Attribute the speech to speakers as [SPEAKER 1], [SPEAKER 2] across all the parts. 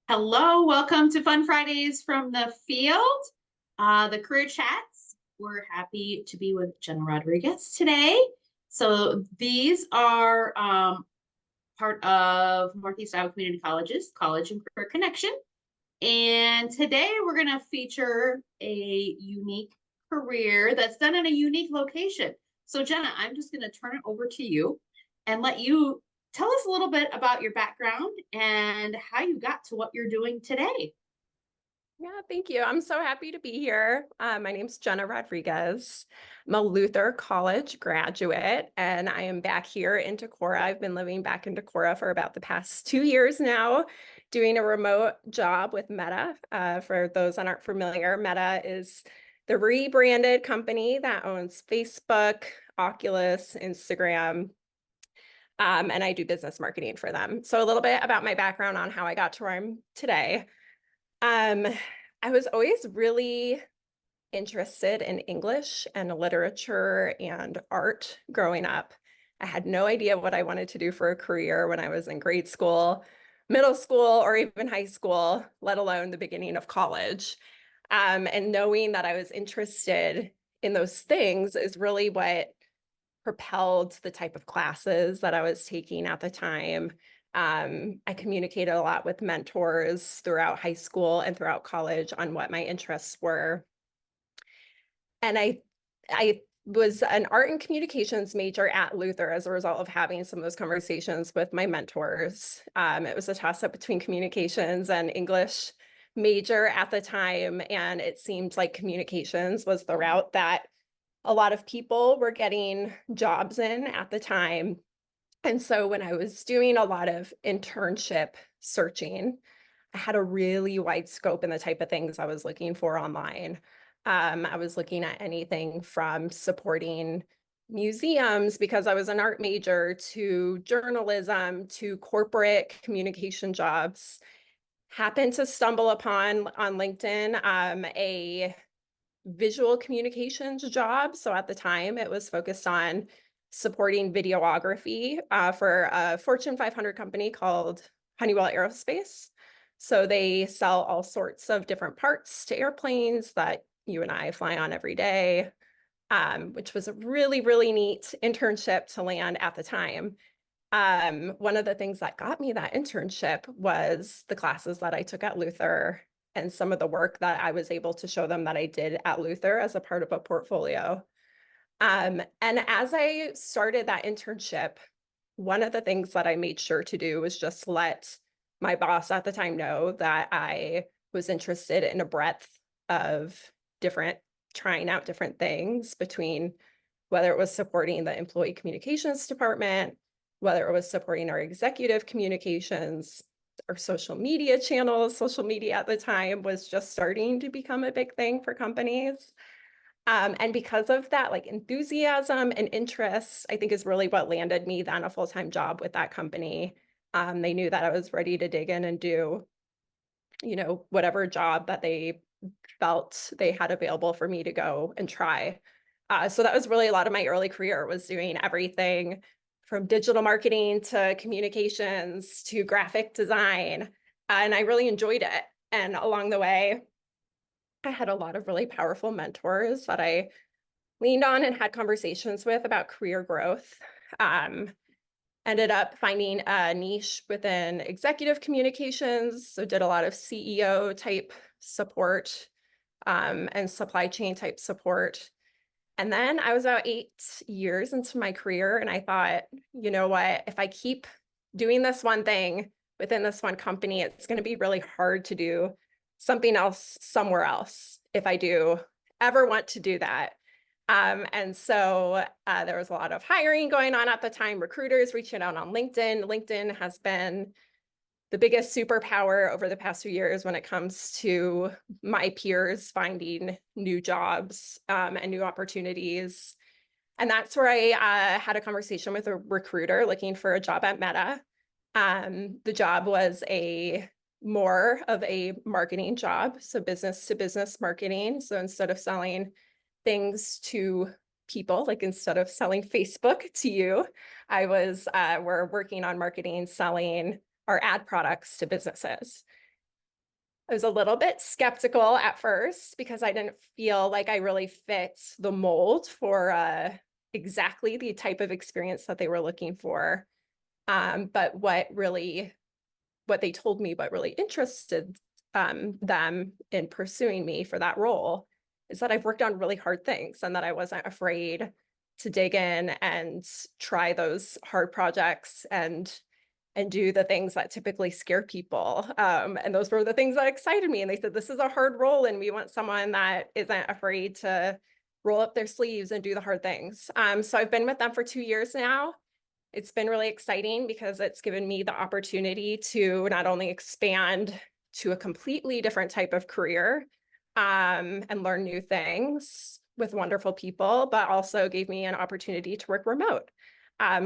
[SPEAKER 1] Hello, welcome to Fun Fridays from the Field, the Career Chats. We're happy to be with Jenna Rodriguez today. So these are part of Northeast Iowa Community College's College and Career Connection. And today we're going to feature a unique career that's done in a unique location. So Jenna, I'm just going to turn it over to you and let you tell us a little bit about your background and how you got to what you're doing today.
[SPEAKER 2] Yeah, thank you. I'm so happy to be here. My name's Jenna Rodriguez. I'm a Luther College graduate, and I am back here in Decorah. I've been living back in Decorah for about the past 2 years now, doing a remote job with Meta. For those that aren't familiar, Meta is the rebranded company that owns Facebook, Oculus, Instagram, and I do business marketing for them. So a little bit about my background on how I got to where I'm today. Um, I was always really interested in English and literature and art growing up. I had no idea what I wanted to do for a career when I was in grade school, middle school, or even high school, let alone the beginning of college. And knowing that I was interested in those things is really what propelled the type of classes that I was taking at the time. I communicated a lot with mentors throughout high school and throughout college on what my interests were. And I was an art and communications major at Luther as a result of having some of those conversations with my mentors. It was a toss-up between communications and English major at the time, and it seemed like communications was the route that a lot of people were getting jobs in at the time. And so when I was doing a lot of internship searching, I had a really wide scope in the type of things I was looking for online. I was looking at anything from supporting museums because I was an art major to journalism to corporate communication jobs. Happened to stumble upon on LinkedIn a visual communications job. So at the time, it was focused on supporting videography for a Fortune 500 company called Honeywell Aerospace. So they sell all sorts of different parts to airplanes that you and I fly on every day, which was a really, really neat internship to land at the time. One of the things that got me that internship was the classes that I took at Luther and some of the work that I was able to show them that I did at Luther as a part of a portfolio. And as I started that internship, one of the things that I made sure to do was just let my boss at the time know that I was interested in a breadth of different, trying out different things between whether it was supporting the employee communications department, whether it was supporting our executive communications, our social media channels. Social media at the time was just starting to become a big thing for companies. And because of that, like enthusiasm and interest, I think is really what landed me then a full-time job with that company. They knew that I was ready to dig in and do, whatever job that they felt they had available for me to go and try. So that was really a lot of my early career was doing everything from digital marketing to communications to graphic design. And I really enjoyed it. And along the way, I had a lot of really powerful mentors that I leaned on and had conversations with about career growth. Um, Ended up finding a niche within executive communications. So did a lot of CEO type support and supply chain type support. And then I was about 8 years into my career and I thought, you know what, if I keep doing this one thing within this one company, it's going to be really hard to do something else somewhere else if I do ever want to do that. And so there was a lot of hiring going on at the time, recruiters reaching out on LinkedIn. LinkedIn has been the biggest superpower over the past few years when it comes to my peers finding new jobs and new opportunities. And that's where I had a conversation with a recruiter looking for a job at Meta. The job was more of a marketing job, so business to business marketing. So instead of selling things to people, like instead of selling Facebook to you, we're working on marketing, selling our ad products to businesses. I was a little bit skeptical at first because I didn't feel like I really fit the mold for exactly the type of experience that they were looking for. But what they told me, what really interested them in pursuing me for that role is that I've worked on really hard things and that I wasn't afraid to dig in and try those hard projects and do the things that typically scare people. And those were the things that excited me. And they said, this is a hard role and we want someone that isn't afraid to roll up their sleeves and do the hard things. So I've been with them for 2 years now. It's been really exciting because it's given me the opportunity to not only expand to a completely different type of career and learn new things with wonderful people, but also gave me an opportunity to work remote.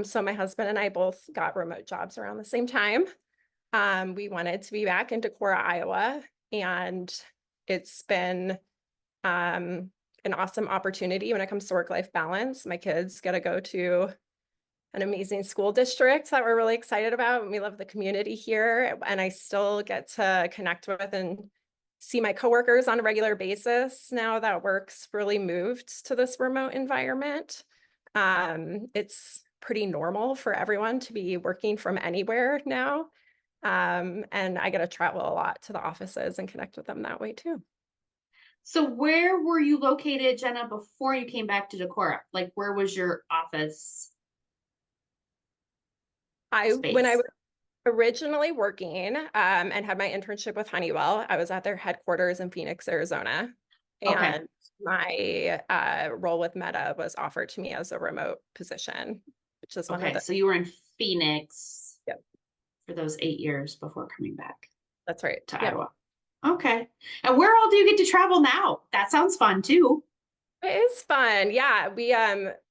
[SPEAKER 2] So my husband and I both got remote jobs around the same time. We wanted to be back in Decorah, Iowa, and it's been an awesome opportunity when it comes to work-life balance. My kids get to go to an amazing school district that we're really excited about. And we love the community here. And I still get to connect with and see my coworkers on a regular basis now that work's really moved to this remote environment. It's pretty normal for everyone to be working from anywhere now. And I get to travel a lot to the offices and connect with them that way too.
[SPEAKER 1] So where were you located, Jenna, before you came back to Decorah? Like, where was your office
[SPEAKER 2] When I
[SPEAKER 1] space?
[SPEAKER 2] was originally working and had my internship with Honeywell, I was at their headquarters in Phoenix, Arizona.
[SPEAKER 1] Okay.
[SPEAKER 2] And my role with Meta was offered to me as a remote position, which is one of
[SPEAKER 1] Okay.
[SPEAKER 2] the,
[SPEAKER 1] So you were in Phoenix
[SPEAKER 2] yep,
[SPEAKER 1] for those 8 years before coming back
[SPEAKER 2] that's right.
[SPEAKER 1] to
[SPEAKER 2] Yep.
[SPEAKER 1] Iowa. Okay. And where all do you get to travel now? That sounds fun too.
[SPEAKER 2] It is fun. Yeah,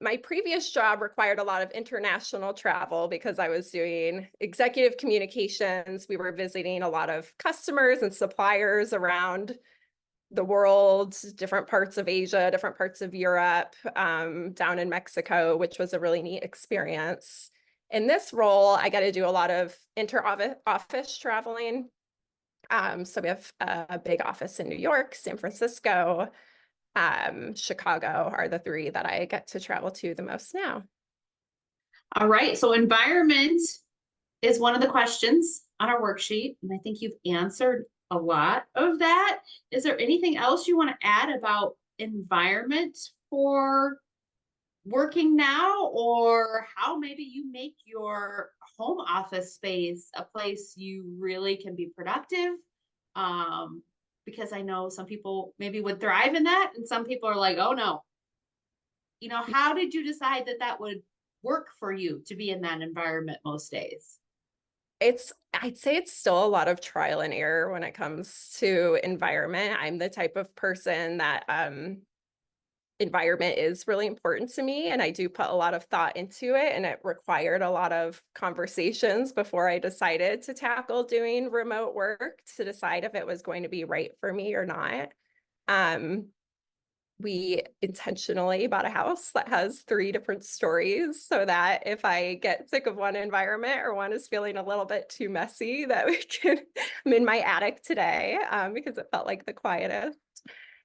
[SPEAKER 2] my previous job required a lot of international travel because I was doing executive communications. We were visiting a lot of customers and suppliers around the world, different parts of Asia, different parts of Europe, down in Mexico, which was a really neat experience. In this role, I got to do a lot of inter-office traveling. So we have a big office in New York, San Francisco, Chicago are the three that I get to travel to the most now.
[SPEAKER 1] All right. So environment is one of the questions on our worksheet. And I think you've answered a lot of that. Is there anything else you want to add about environment for working now, or how maybe you make your home office space a place you really can be productive? Because I know some people maybe would thrive in that, and some people are like, oh no. How did you decide that that would work for you to be in that environment most days?
[SPEAKER 2] I'd say it's still a lot of trial and error when it comes to environment. I'm the type of person that environment is really important to me, and I do put a lot of thought into it, and it required a lot of conversations before I decided to tackle doing remote work to decide if it was going to be right for me or not. We intentionally bought a house that has 3 different stories so that if I get sick of one environment or one is feeling a little bit too messy, that we can, I'm in my attic today because it felt like the quietest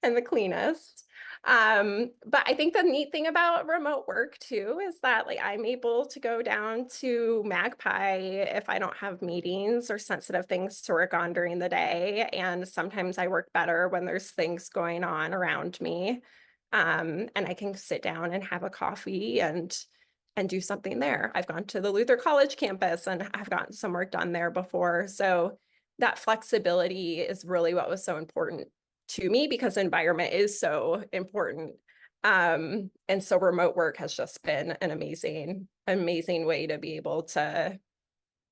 [SPEAKER 2] and the cleanest. But I think the neat thing about remote work too is that like I'm able to go down to Magpie if I don't have meetings or sensitive things to work on during the day. And sometimes I work better when there's things going on around me. And I can sit down and have a coffee and do something there. I've gone to the Luther College campus and I've gotten some work done there before. So that flexibility is really what was so important to me because environment is so important. And so remote work has just been an amazing way to be able to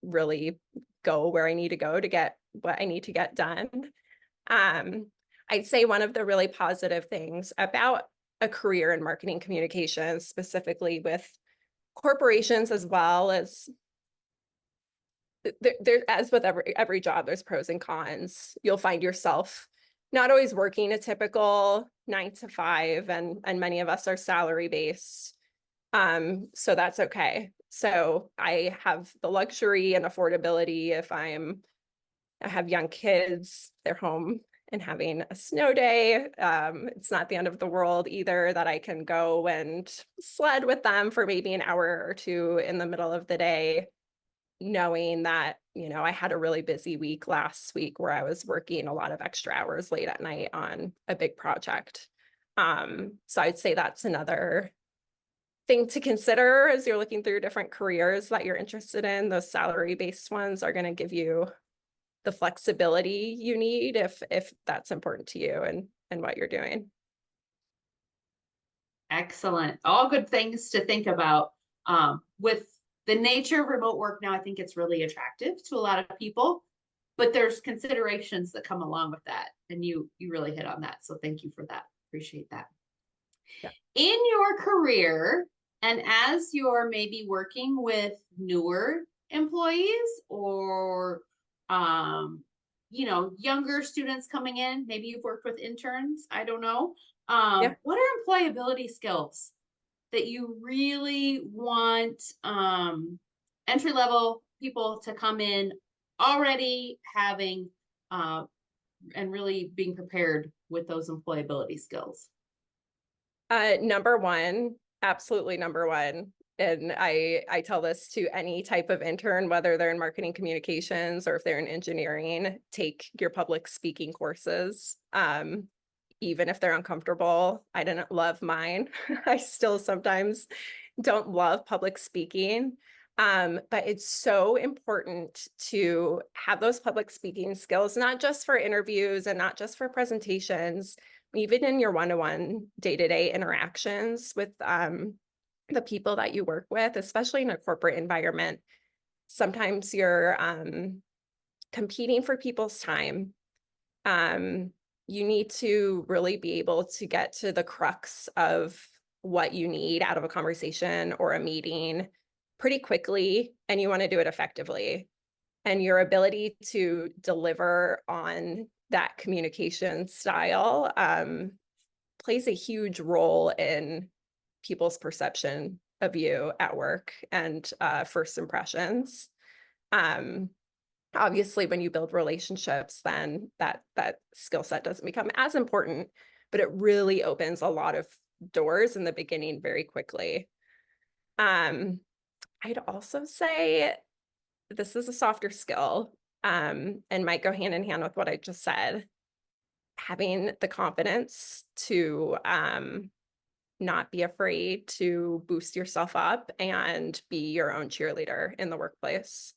[SPEAKER 2] really go where I need to go to get what I need to get done. I'd say one of the really positive things about a career in marketing communications, specifically with corporations as well as there as with every job, there's pros and cons. You'll find yourself not always working a typical 9 to 5, and many of us are salary based. So that's okay. So I have the luxury and affordability if I'm I have young kids, they're home and having a snow day. It's not the end of the world either that I can go and sled with them for maybe an hour or two in the middle of the day, knowing that, I had a really busy week last week where I was working a lot of extra hours late at night on a big project. So I'd say that's another thing to consider as you're looking through different careers that you're interested in. Those salary-based ones are going to give you the flexibility you need if that's important to you and what you're doing.
[SPEAKER 1] Excellent. All good things to think about. With the nature of remote work now, I think it's really attractive to a lot of people, but there's considerations that come along with that. And you really hit on that. So thank you for that. Appreciate that.
[SPEAKER 2] Yeah.
[SPEAKER 1] In your career, and as you're maybe working with newer employees or younger students coming in, maybe you've worked with interns, I don't know.
[SPEAKER 2] Yeah.
[SPEAKER 1] What are employability skills that you really want entry level people to come in already having and really being prepared with those employability skills?
[SPEAKER 2] Number one, absolutely number one. And I tell this to any type of intern, whether they're in marketing communications or if they're in engineering, take your public speaking courses. Even if they're uncomfortable. I didn't love mine. I still sometimes don't love public speaking. But it's so important to have those public speaking skills, not just for interviews and not just for presentations, even in your one-to-one day-to-day interactions with the people that you work with, especially in a corporate environment. Sometimes you're competing for people's time. You need to really be able to get to the crux of what you need out of a conversation or a meeting pretty quickly, and you want to do it effectively. And your ability to deliver on that communication style plays a huge role in people's perception of you at work and first impressions. Obviously, when you build relationships, then that skill set doesn't become as important, but it really opens a lot of doors in the beginning very quickly. I'd also say this is a softer skill and might go hand in hand with what I just said. Having the confidence to not be afraid to boost yourself up and be your own cheerleader in the workplace.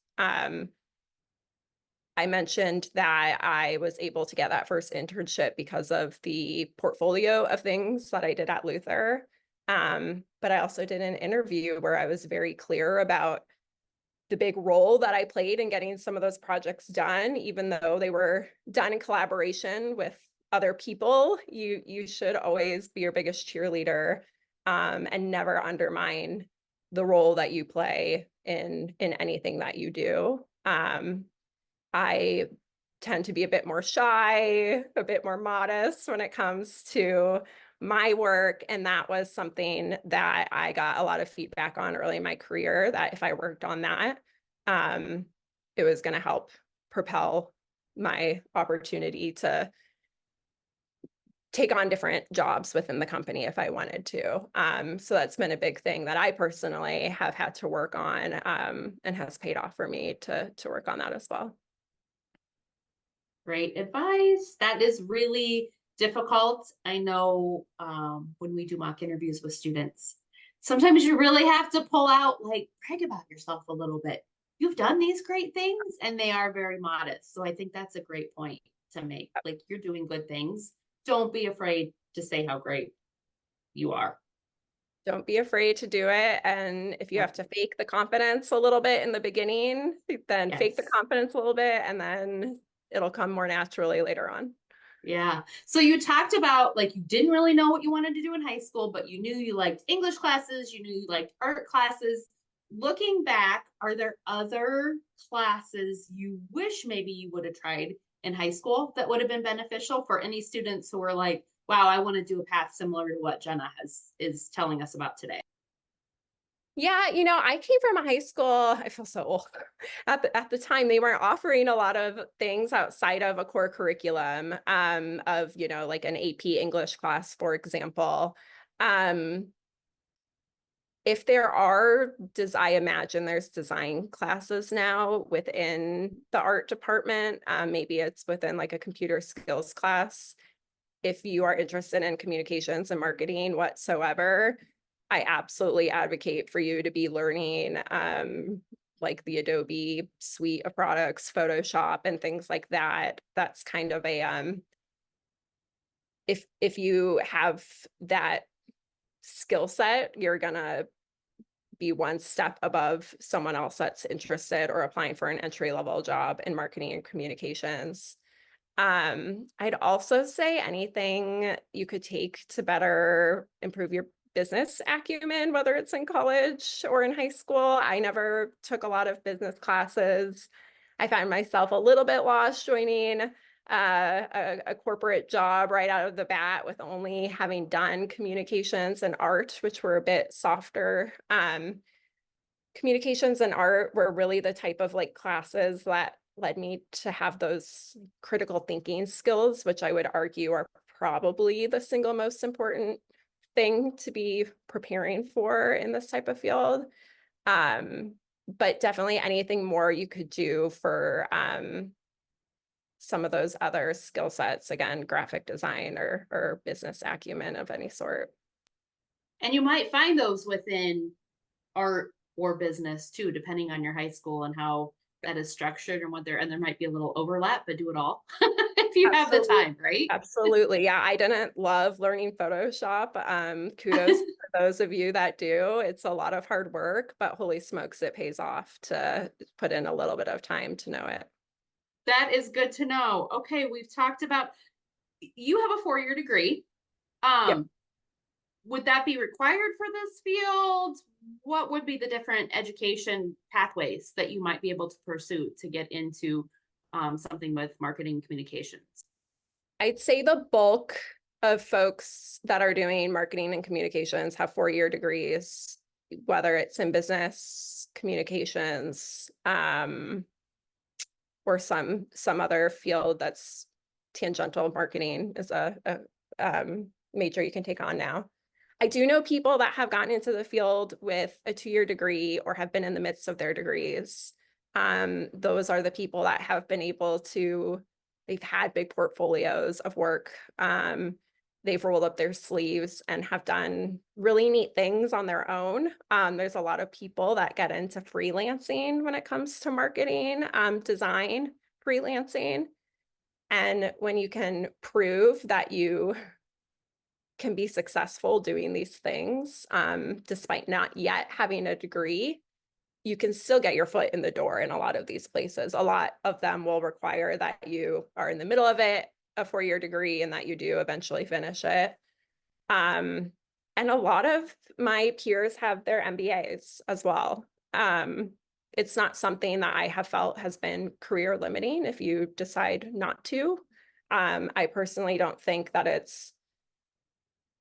[SPEAKER 2] I mentioned that I was able to get that first internship because of the portfolio of things that I did at Luther. But I also did an interview where I was very clear about the big role that I played in getting some of those projects done, even though they were done in collaboration with other people. You should always be your biggest cheerleader and never undermine the role that you play in anything that you do. I tend to be a bit more shy, a bit more modest when it comes to my work. And that was something that I got a lot of feedback on early in my career, that if I worked on that, it was going to help propel my opportunity to take on different jobs within the company if I wanted to. So that's been a big thing that I personally have had to work on and has paid off for me to work on that as well.
[SPEAKER 1] Great advice. That is really difficult. I know when we do mock interviews with students, sometimes you really have to pull out, like, brag about yourself a little bit. You've done these great things, and they are very modest. So I think that's a great point to make. Like, you're doing good things. Don't be afraid to say how great you are.
[SPEAKER 2] Don't be afraid to do it. And if you have to fake the confidence a little bit in the beginning, then fake the
[SPEAKER 1] Yes.
[SPEAKER 2] confidence a little bit, and then it'll come more naturally later on.
[SPEAKER 1] Yeah. So you talked about, like, you didn't really know what you wanted to do in high school, but you knew you liked English classes, you knew you liked art classes. Looking back, are there other classes you wish maybe you would have tried in high school that would have been beneficial for any students who are like, wow, I want to do a path similar to what Jenna is telling us about today?
[SPEAKER 2] Yeah, I came from a high school. I feel so old. At the time, they weren't offering a lot of things outside of a core curriculum, of, like an AP English class, for example. Um, if there are, I imagine there's design classes now within the art department. Maybe it's within like a computer skills class. If you are interested in communications and marketing whatsoever, I absolutely advocate for you to be learning like the Adobe suite of products, Photoshop, and things like that. That's kind of a if you have that skill set, you're gonna be one step above someone else that's interested or applying for an entry-level job in marketing and communications. I'd also say anything you could take to better improve your business acumen, whether it's in college or in high school. I never took a lot of business classes. I found myself a little bit lost joining a corporate job right out of the bat with only having done communications and art, which were a bit softer. Communications and art were really the type of like classes that led me to have those critical thinking skills, which I would argue are probably the single most important thing to be preparing for in this type of field. But definitely anything more you could do for some of those other skill sets, again, graphic design or business acumen of any sort.
[SPEAKER 1] And you might find those within art or business too, depending on your high school and how that is structured and and there might be a little overlap, but do it all if you have the
[SPEAKER 2] Absolutely.
[SPEAKER 1] time, right?
[SPEAKER 2] Absolutely. Yeah, I didn't love learning Photoshop. Kudos to those of you that do. It's a lot of hard work, but holy smokes, it pays off to put in a little bit of time to know it.
[SPEAKER 1] That is good to know. Okay, we've talked about you have a 4-year degree.
[SPEAKER 2] Yep.
[SPEAKER 1] Um, would that be required for this field? What would be the different education pathways that you might be able to pursue to get into something with marketing communications?
[SPEAKER 2] I'd say the bulk of folks that are doing marketing and communications have 4-year degrees, whether it's in business, communications, or some other field that's tangential. Marketing is a major you can take on now. I do know people that have gotten into the field with a 2-year degree or have been in the midst of their degrees. Those are the people that have been able to, they've had big portfolios of work. They've rolled up their sleeves and have done really neat things on their own. There's a lot of people that get into freelancing when it comes to marketing, design, freelancing. And when you can prove that you can be successful doing these things, despite not yet having a degree, you can still get your foot in the door in a lot of these places. A lot of them will require that you are in the middle of it, a 4-year degree, and that you do eventually finish it. And a lot of my peers have their MBAs as well. It's not something that I have felt has been career limiting if you decide not to. I personally don't think that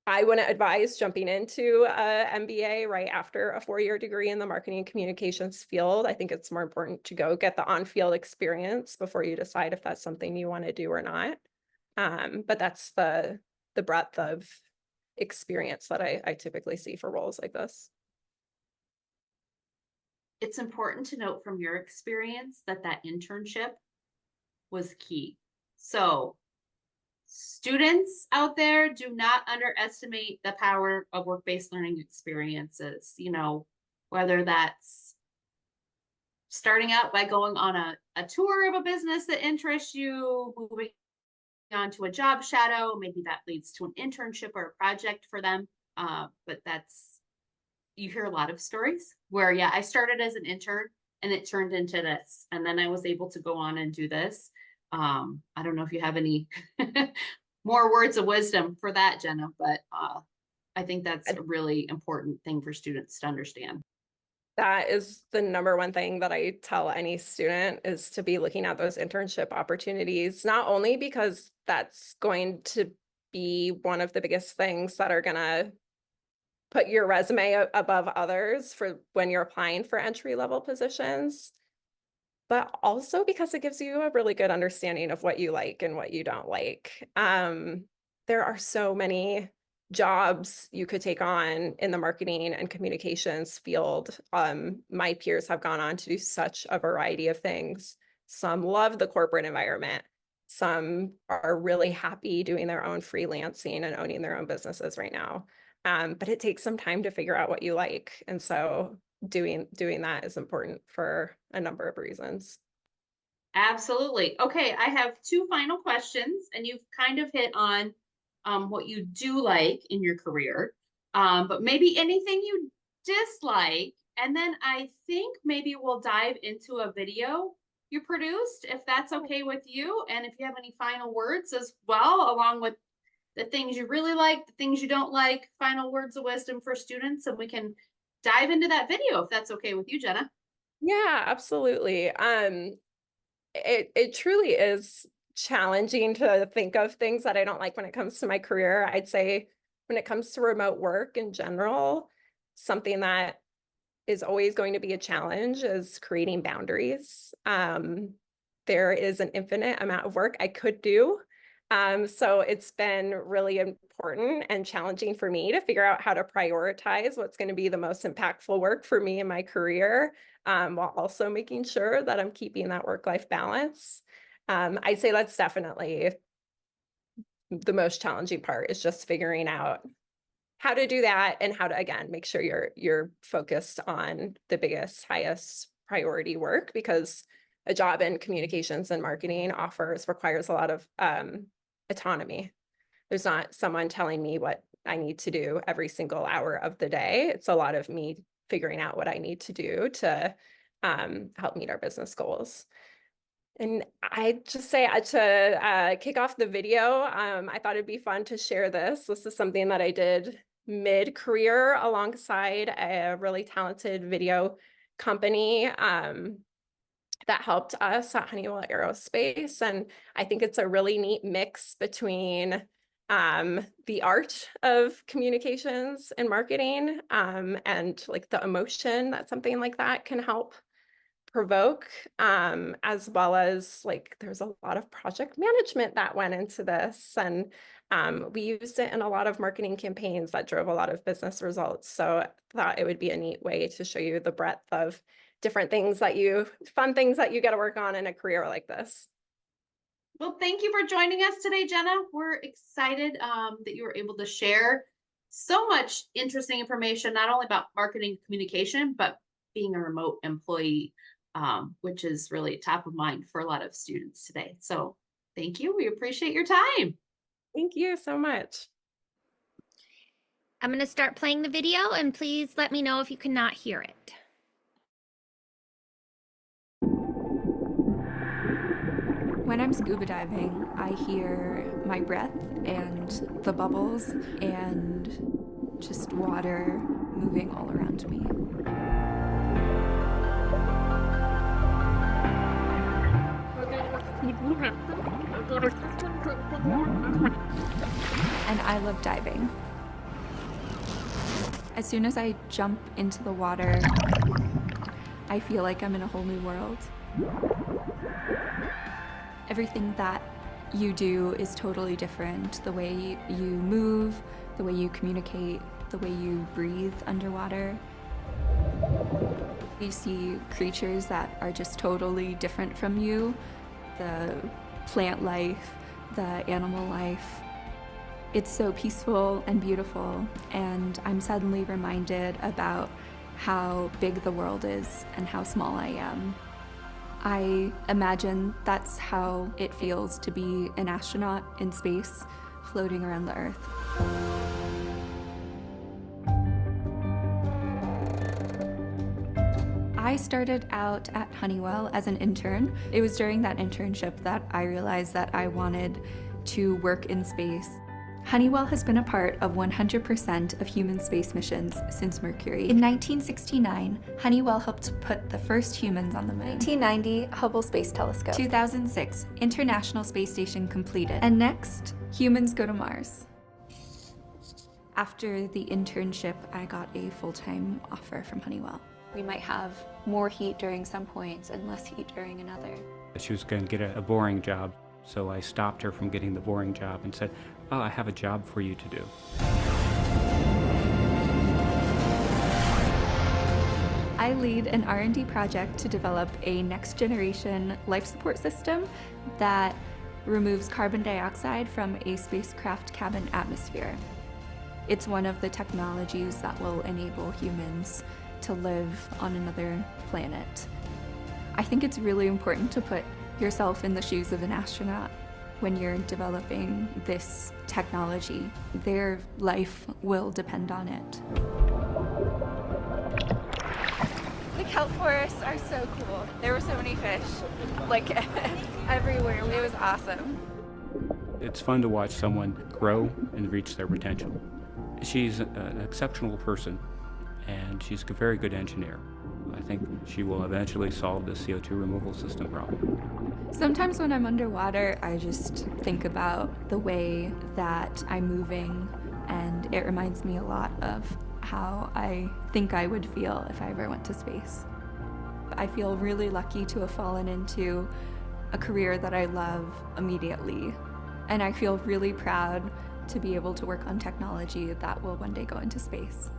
[SPEAKER 2] I wouldn't advise jumping into a MBA right after a 4-year degree in the marketing and communications field. I think it's more important to go get the on-field experience before you decide if that's something you want to do or not. But that's the breadth of experience that I typically see for roles like this.
[SPEAKER 1] It's important to note from your experience that internship was key. So students out there, do not underestimate the power of work-based learning experiences, whether that's starting out by going on a tour of a business that interests you, moving on to a job shadow, maybe that leads to an internship or a project for them. But you hear a lot of stories where, yeah, I started as an intern and it turned into this, and then I was able to go on and do this. I don't know if you have any more words of wisdom for that, Jenna, but I think that's a really important thing for students to understand.
[SPEAKER 2] That is the number one thing that I tell any student, is to be looking at those internship opportunities, not only because that's going to be one of the biggest things that are going to put your resume above others for when you're applying for entry-level positions, but also because it gives you a really good understanding of what you like and what you don't like. There are so many jobs you could take on in the marketing and communications field. My peers have gone on to do such a variety of things. Some love the corporate environment. Some are really happy doing their own freelancing and owning their own businesses right now. But it takes some time to figure out what you like. And so doing that is important for a number of reasons.
[SPEAKER 1] Absolutely. Okay, I have two final questions, and you've kind of hit on what you do like in your career, but maybe anything you dislike. And then I think maybe we'll dive into a video you produced, if that's okay with you. And if you have any final words as well, along with the things you really like, the things you don't like, final words of wisdom for students, and we can dive into that video if that's okay with you, Jenna.
[SPEAKER 2] Yeah, absolutely. It truly is challenging to think of things that I don't like when it comes to my career. I'd say when it comes to remote work in general, something that is always going to be a challenge is creating boundaries. There is an infinite amount of work I could do. So it's been really important and challenging for me to figure out how to prioritize what's going to be the most impactful work for me in my career, while also making sure that I'm keeping that work-life balance. I'd say that's definitely the most challenging part, is just figuring out how to do that and how to, again, make sure you're focused on the biggest, highest priority work, because a job in communications and marketing requires a lot of autonomy. There's not someone telling me what I need to do every single hour of the day. It's a lot of me figuring out what I need to do to help meet our business goals. And I just say to kick off the video, I thought it'd be fun to share this. This is something that I did mid-career alongside a really talented video company that helped us at Honeywell Aerospace. And I think it's a really neat mix between the art of communications and marketing, and like the emotion that something like that can help provoke, as well as like there's a lot of project management that went into this, and we used it in a lot of marketing campaigns that drove a lot of business results. So I thought it would be a neat way to show you the breadth of different fun things that you get to work on in a career like this.
[SPEAKER 1] Well, thank you for joining us today, Jenna. We're excited that you were able to share so much interesting information, not only about marketing communication, but being a remote employee, which is really top of mind for a lot of students today. So thank you. We appreciate your time.
[SPEAKER 2] Thank you so much.
[SPEAKER 3] I'm going to start playing the video, and please let me know if you cannot hear it.
[SPEAKER 4] When I'm scuba diving, I hear my breath and the bubbles and just water moving all around me. And I love diving. As soon as I jump into the water, I feel like I'm in a whole new world. Everything that you do is totally different. The way you move, the way you communicate, the way you breathe underwater. You see creatures that are just totally different from you. The plant life, the animal life. It's so peaceful and beautiful, and I'm suddenly reminded about how big the world is and how small I am. I imagine that's how it feels to be an astronaut in space, floating around the Earth. I started out at Honeywell as an intern. It was during that internship that I realized that I wanted to work in space. Honeywell has been a part of 100% of human space missions since Mercury. In 1969, Honeywell helped put the first humans on the moon. 1990, Hubble Space Telescope. 2006, International Space Station completed. And next, humans go to Mars. After the internship, I got a full-time offer from Honeywell. We might have more heat during some points and less heat during another.
[SPEAKER 5] She was going to get a boring job, so I stopped her from getting the boring job and said, "Oh, I have a job for you to do."
[SPEAKER 4] I lead an R&D project to develop a next-generation life support system that removes carbon dioxide from a spacecraft cabin atmosphere. It's one of the technologies that will enable humans to live on another planet. I think it's really important to put yourself in the shoes of an astronaut when you're developing this technology. Their life will depend on it. The kelp forests are so cool. There were so many fish, like everywhere. It was awesome.
[SPEAKER 5] It's fun to watch someone grow and reach their potential. She's an exceptional person, and she's a very good engineer. I think she will eventually solve the CO2 removal system problem.
[SPEAKER 4] Sometimes when I'm underwater, I just think about the way that I'm moving, and it reminds me a lot of how I think I would feel if I ever went to space. I feel really lucky to have fallen into a career that I love immediately, and I feel really proud to be able to work on technology that will one day go into space.